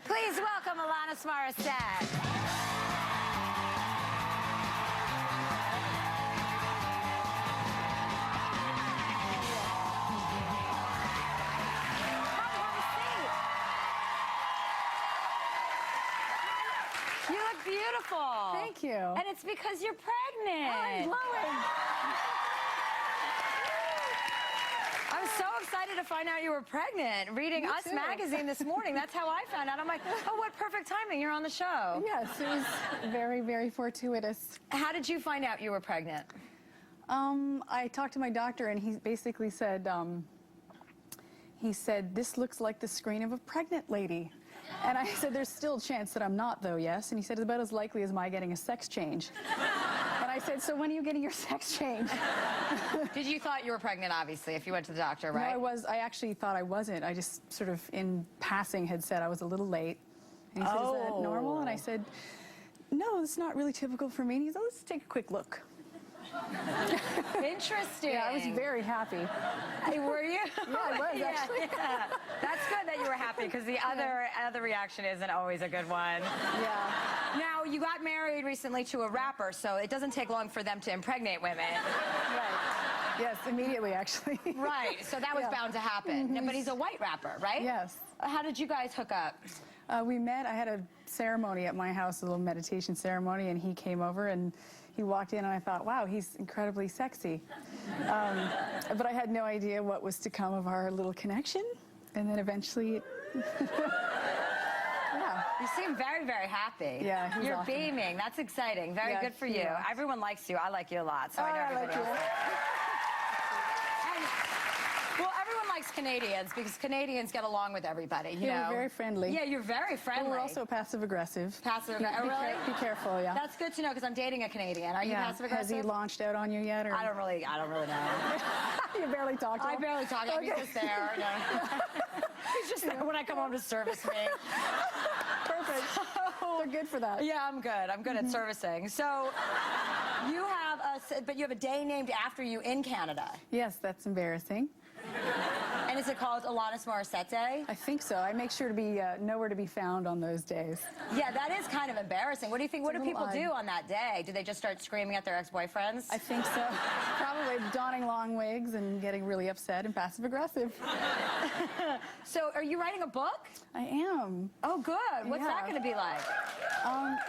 Please welcome Alanis Morissette. You look beautiful. Thank you. And it's because you're pregnant. I'm glowing. I was so excited to find out you were pregnant. Reading Me Us too. magazine this morning, that's how I found out. I'm like, oh, what perfect timing. You're on the show. Yes, it was very, very fortuitous. How did you find out you were pregnant? I talked to my doctor, and he basically said, this looks like the screen of a pregnant lady. And I said, there's still a chance that I'm not, though, yes? And he said, it's about as likely as my getting a sex change. And I said, so when are you getting your sex change? Did you thought you were pregnant, obviously, if you went to the doctor, right? No, I actually thought I wasn't. I just sort of, in passing, had said I was a little late. And he said, is that normal? And I said, no, it's not really typical for me. And he said, let's take a quick look. Interesting. Yeah, I was very happy. Hey, were you? Yeah, I was, actually. Yeah. That's good that you were happy, because the other reaction isn't always a good one. Yeah. Now, you got married recently to a rapper, so it doesn't take long for them to impregnate women. Right. Yes, immediately, actually. Right, so that was bound to happen. Mm-hmm. But he's a white rapper, right? Yes. How did you guys hook up? We met, I had a ceremony at my house, a little meditation ceremony, and he came over, and he walked in, and I thought, wow, he's incredibly sexy. But I had no idea what was to come of our little connection, and then eventually, yeah. You seem very, very happy. Yeah, he's You're awesome. beaming. That's exciting. Very Yeah, good for he you. is. Everyone likes you. I like you a lot, so Oh, I know I like everybody you. else. Well, everyone likes Canadians because Canadians get along with everybody, you know? We're very friendly. Yeah, you're very friendly. But we're also passive-aggressive. Passive-aggressive. Oh, really? Be careful, yeah. That's good to know, because I'm dating a Canadian. Are you passive-aggressive? Has he launched out on you yet? Or? I don't really know. You barely talk to him? I barely talk. Okay. He's just there. No. He's just there when I come home to service me. Perfect. They're good for that. Yeah, I'm good. I'm good at servicing. So you have but you have a day named after you in Canada. Yes, that's embarrassing. And is it called Alanis Morissette Day? I think so. I make sure to be nowhere to be found on those days. Yeah, that is kind of embarrassing. What do you think? What do people do on that day? Do they just start screaming at their ex-boyfriends? I think so. Probably donning long wigs and getting really upset and passive-aggressive. So are you writing a book? I am. Oh, good. What's that going to be like?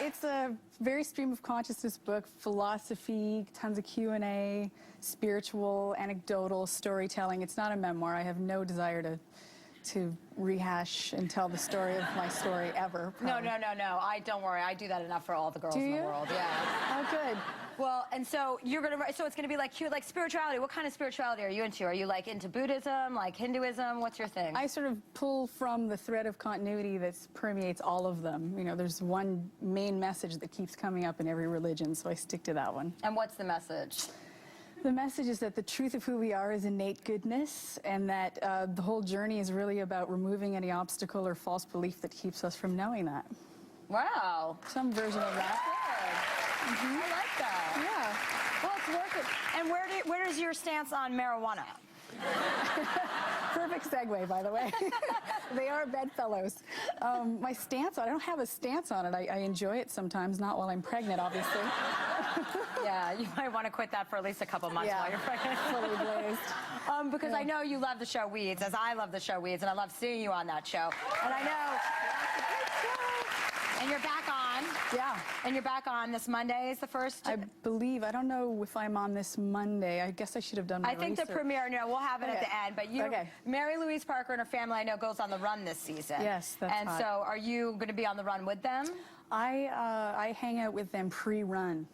It's a very stream of consciousness book, philosophy, tons of Q&A, spiritual, anecdotal storytelling. It's not a memoir. I have no desire to rehash and tell the story of my story ever. Probably. No. Don't worry. I do that enough for all the girls in the world. Yeah. Oh, good. Well, and so you're gonna write. So it's gonna be like spirituality. What kind of spirituality are you into? Are you like into Buddhism, like Hinduism? What's your thing? I sort of pull from the thread of continuity that permeates all of them. You know, there's one main message that keeps coming up in every religion, so I stick to that one. And what's the message? The message is that the truth of who we are is innate goodness, and that the whole journey is really about removing any obstacle or false belief that keeps us from knowing that. Wow. Some version of that. I like that. Yeah. Well, it's worth it. And where is your stance on marijuana? Perfect segue, by the way. They are bedfellows. My stance on it, I don't have a stance on it. I enjoy it sometimes, not while I'm pregnant, obviously. Yeah, you might want to quit that for at least a couple months while you're pregnant. Fully blazed. Because I know you love the show Weeds, as I love the show Weeds, and I love seeing you on that show. And I know. And you're back on. Yeah. And you're back on this Monday is the first? I believe. I don't know if I'm on this Monday. I guess I should have done my research. The premiere, no, we'll have it at the end. But you, Mary Louise Parker and her family, I know, goes on the run this season. Yes, that's And hot. so are you going to be on the run with them? I hang out with them pre-run.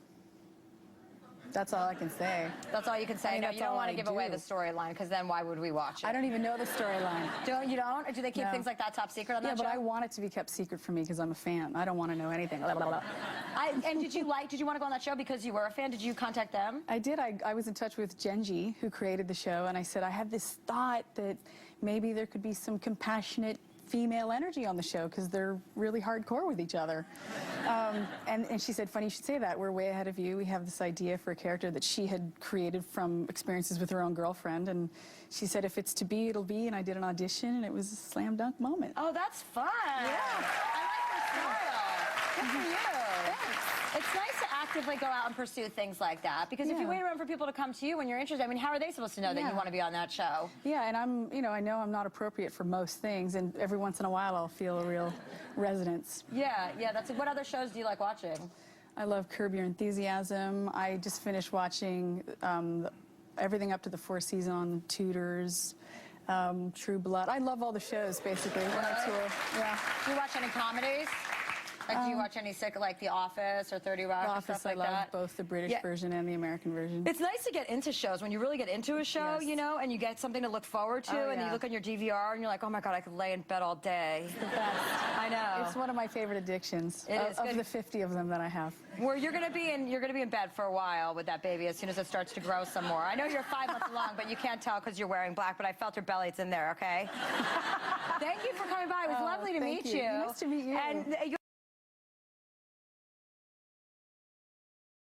That's all I can say. That's all you can say? I mean, no, you don't want to give away the storyline, because then why would we watch it? I don't even know the storyline. You don't? Or do they keep things like that top secret on that show? Yeah, but I want it to be kept secret from me because I'm a fan. I don't want to know anything. Blah, blah, blah. And did you want to go on that show because you were a fan? Did you contact them? I did. I was in touch with Genji, who created the show, and I said, I have this thought that maybe there could be some compassionate female energy on the show because they're really hardcore with each other. And she said, funny you should say that. We're way ahead of you. We have this idea for a character that she had created from experiences with her own girlfriend. And she said, if it's to be, it'll be. And I did an audition, and it was a slam dunk moment. Oh, that's fun. Yeah. I like your style. Good for you. Thanks. It's nice to actively go out and pursue things like that, because if you Yeah. wait around for people to come to you when you're interested, I mean, how are they supposed to know that you Yeah. want to be on that show? Yeah, and I know I'm not appropriate for most things, and every once in a while I'll feel a real resonance. Yeah, that's what other shows do you like watching? I love Curb Your Enthusiasm. I just finished watching everything up to the 4th season on Tudors, True Blood. I love all the shows, basically, when I tour. Yeah. Do you watch any comedies? Like, do you watch any like The Office or 30 Rock The or Office, stuff like I love that? both the British Yeah. version and the American version. It's nice to get into shows when you really get into a show, Yes. you know, and you get something to look forward to, Oh, and then you yeah. look on your DVR and you're like, oh my God, I could lay in bed all day. It's the best. I know. It's one of my favorite addictions It is of good. the 50 of them that I have. Well, you're gonna be in bed for a while with that baby as soon as it starts to grow some more. I know you're 5 months along, but you can't tell because you're wearing black. But I felt her belly; it's in there. Okay. Thank you for coming by. It was lovely to thank meet you. you. Nice to meet you. And